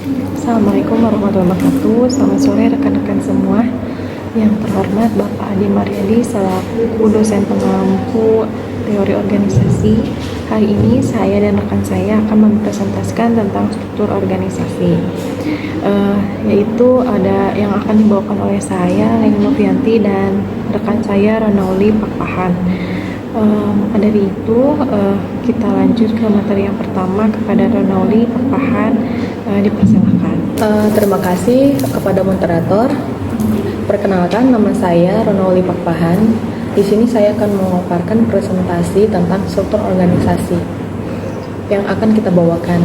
Assalamualaikum warahmatullahi wabarakatuh. Selamat sore rekan-rekan semua. Yang terhormat Bapak Adi Mariadi selaku dosen pengampu teori organisasi. Hari ini saya dan rekan saya akan mempresentasikan tentang struktur organisasi. Yaitu ada yang akan dibawakan oleh saya, Leni Novianti, dan rekan saya Ronauli Pakpahan. Maka dari itu kita lanjut ke materi yang pertama. Kepada Ronauli Pakpahan, dipersilakan. Terima kasih kepada moderator. Perkenalkan, nama saya Ronauli Pakpahan. Di sini saya akan memaparkan presentasi tentang struktur organisasi yang akan kita bawakan.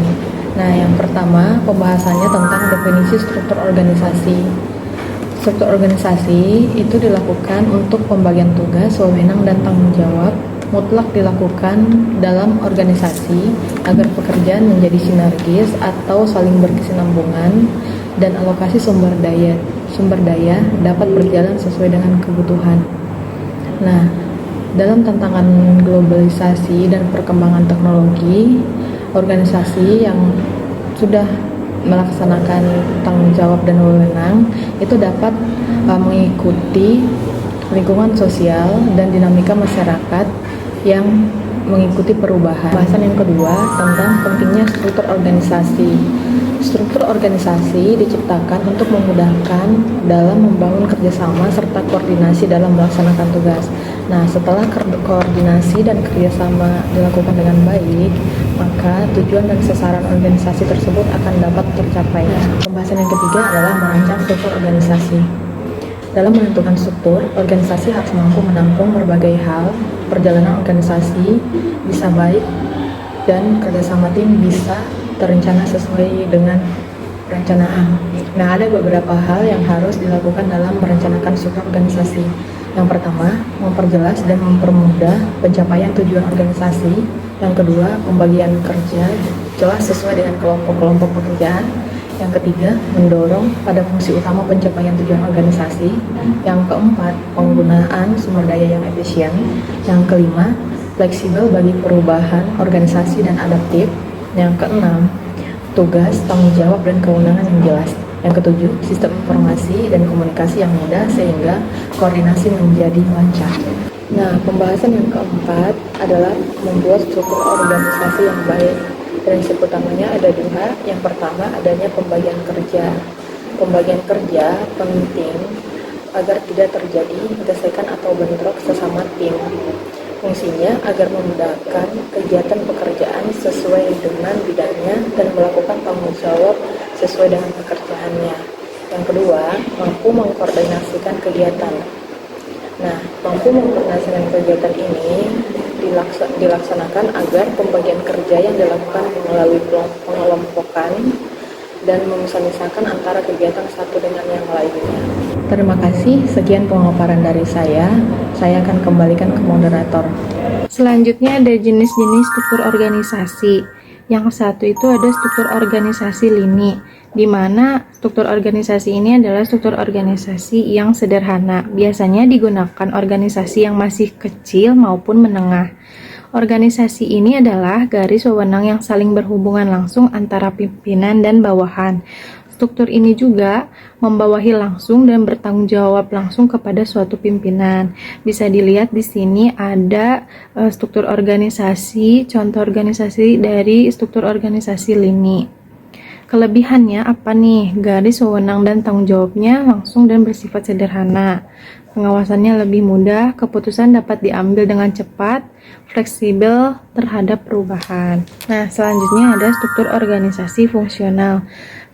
Nah, yang pertama pembahasannya tentang definisi struktur organisasi. Struktur organisasi itu dilakukan untuk pembagian tugas, wewenang, dan tanggung jawab mutlak dilakukan dalam organisasi agar pekerjaan menjadi sinergis atau saling berkesinambungan dan alokasi sumber daya dapat berjalan sesuai dengan kebutuhan. Nah, dalam tantangan globalisasi dan perkembangan teknologi, organisasi yang sudah melaksanakan tanggung jawab dan wewenang itu dapat mengikuti lingkungan sosial dan dinamika masyarakat yang mengikuti perubahan. Bahasan yang kedua tentang pentingnya struktur organisasi. Struktur organisasi diciptakan untuk memudahkan dalam membangun kerjasama serta koordinasi dalam melaksanakan tugas. Nah, setelah koordinasi dan kerjasama dilakukan dengan baik, maka tujuan dan sasaran organisasi tersebut akan dapat tercapai. Pembahasan yang ketiga adalah merancang struktur organisasi. Dalam menentukan struktur, organisasi harus mampu menampung berbagai hal. Perjalanan organisasi bisa baik dan kerjasama tim bisa terencana sesuai dengan perencanaan. Nah, ada beberapa hal yang harus dilakukan dalam merencanakan struktur organisasi. Yang pertama, memperjelas dan mempermudah pencapaian tujuan organisasi. Yang kedua, pembagian kerja jelas sesuai dengan kelompok-kelompok pekerjaan. Yang ketiga, mendorong pada fungsi utama pencapaian tujuan organisasi. Yang keempat, penggunaan sumber daya yang efisien. Yang kelima, fleksibel bagi perubahan organisasi dan adaptif. Yang keenam, tugas, tanggung jawab, dan kewenangan yang jelas. Yang ketujuh, sistem informasi dan komunikasi yang mudah sehingga koordinasi menjadi lancar. Nah, pembahasan yang keempat adalah membuat struktur organisasi yang baik. Prinsip utamanya ada dua. Yang pertama, adanya pembagian kerja. Pembagian kerja penting agar tidak terjadi gesekan atau bentrok sesama tim. Fungsinya agar memudahkan kegiatan pekerjaan sesuai dengan bidangnya dan melakukan tanggung jawab sesuai dengan pekerjaannya. Yang kedua, mampu mengkoordinasikan kegiatan. Nah, mampu mengkoordinasikan kegiatan ini dilaksanakan agar pembagian kerja yang dilakukan melalui pengelompokan dan memisah-misahkan antara kegiatan satu dengan yang lainnya. Terima kasih, sekian pemaparan dari saya. Saya akan kembalikan ke moderator. Selanjutnya ada jenis-jenis struktur organisasi. Yang satu itu ada struktur organisasi lini, di mana struktur organisasi ini adalah struktur organisasi yang sederhana. Biasanya digunakan organisasi yang masih kecil maupun menengah. Organisasi ini adalah garis wewenang yang saling berhubungan langsung antara pimpinan dan bawahan. Struktur ini juga membawahi langsung dan bertanggung jawab langsung kepada suatu pimpinan. Bisa dilihat di sini ada struktur organisasi, contoh organisasi dari struktur organisasi lini. Kelebihannya apa nih? Garis wewenang dan tanggung jawabnya langsung dan bersifat sederhana. Pengawasannya lebih mudah, keputusan dapat diambil dengan cepat, fleksibel terhadap perubahan. Nah, selanjutnya ada struktur organisasi fungsional.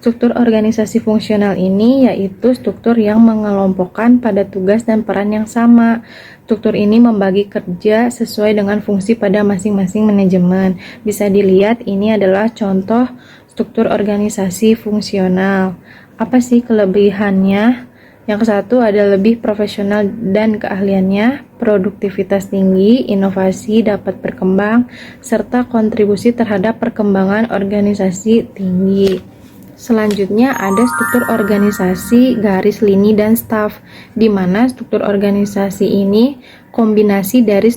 Struktur organisasi fungsional ini yaitu struktur yang mengelompokkan pada tugas dan peran yang sama. Struktur ini membagi kerja sesuai dengan fungsi pada masing-masing manajemen. Bisa dilihat ini adalah contoh struktur organisasi fungsional. Apa sih kelebihannya? Yang satu ada lebih profesional dan keahliannya, produktivitas tinggi, inovasi dapat berkembang, serta kontribusi terhadap perkembangan organisasi tinggi. Selanjutnya ada struktur organisasi garis lini dan staf, di mana struktur organisasi ini kombinasi dari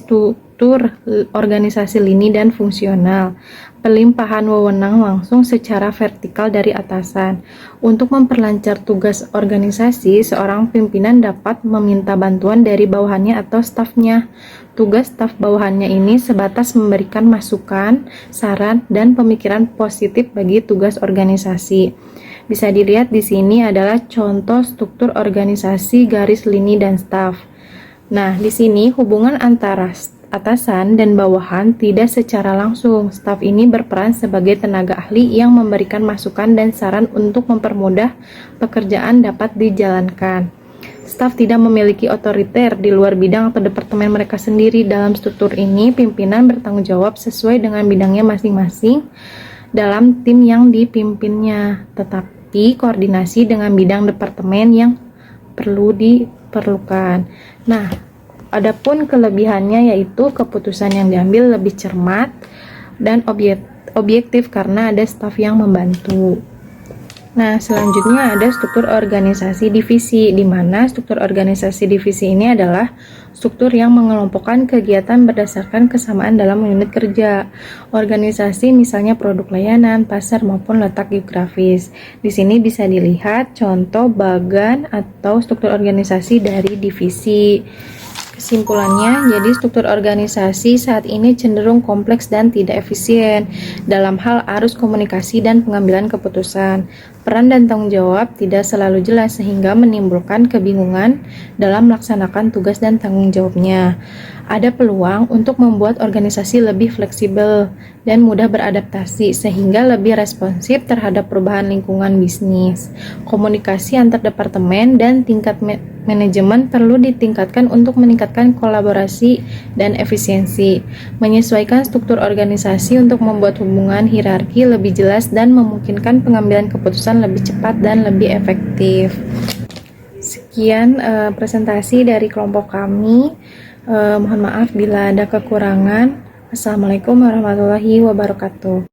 struktur organisasi lini dan fungsional. Pelimpahan wewenang langsung secara vertikal dari atasan. Untuk memperlancar tugas organisasi, seorang pimpinan dapat meminta bantuan dari bawahannya atau stafnya. Tugas staf bawahannya ini sebatas memberikan masukan, saran, dan pemikiran positif bagi tugas organisasi. Bisa dilihat di sini adalah contoh struktur organisasi garis lini dan staf. Nah, di sini hubungan antara atasan dan bawahan tidak secara langsung. Staf ini berperan sebagai tenaga ahli yang memberikan masukan dan saran untuk mempermudah pekerjaan dapat dijalankan. Staf tidak memiliki otoriter di luar bidang atau departemen mereka sendiri. Dalam struktur ini, pimpinan bertanggung jawab sesuai dengan bidangnya masing-masing dalam tim yang dipimpinnya, tetapi koordinasi dengan bidang departemen yang diperlukan. Nah, adapun kelebihannya yaitu keputusan yang diambil lebih cermat dan objektif karena ada staf yang membantu. Nah, selanjutnya ada struktur organisasi divisi, di mana struktur organisasi divisi ini adalah struktur yang mengelompokkan kegiatan berdasarkan kesamaan dalam unit kerja. Organisasi misalnya produk layanan, pasar, maupun letak geografis. Di sini bisa dilihat contoh bagan atau struktur organisasi dari divisi. Kesimpulannya, jadi struktur organisasi saat ini cenderung kompleks dan tidak efisien dalam hal arus komunikasi dan pengambilan keputusan. Peran dan tanggung jawab tidak selalu jelas sehingga menimbulkan kebingungan dalam melaksanakan tugas dan tanggung jawabnya. Ada peluang untuk membuat organisasi lebih fleksibel dan mudah beradaptasi sehingga lebih responsif terhadap perubahan lingkungan bisnis. Komunikasi antar departemen dan tingkat manajemen perlu ditingkatkan untuk meningkatkan kolaborasi dan efisiensi. Menyesuaikan struktur organisasi untuk membuat hubungan hierarki lebih jelas dan memungkinkan pengambilan keputusan lebih cepat dan lebih efektif. Sekian presentasi dari kelompok kami. Mohon maaf bila ada kekurangan. Assalamualaikum warahmatullahi wabarakatuh.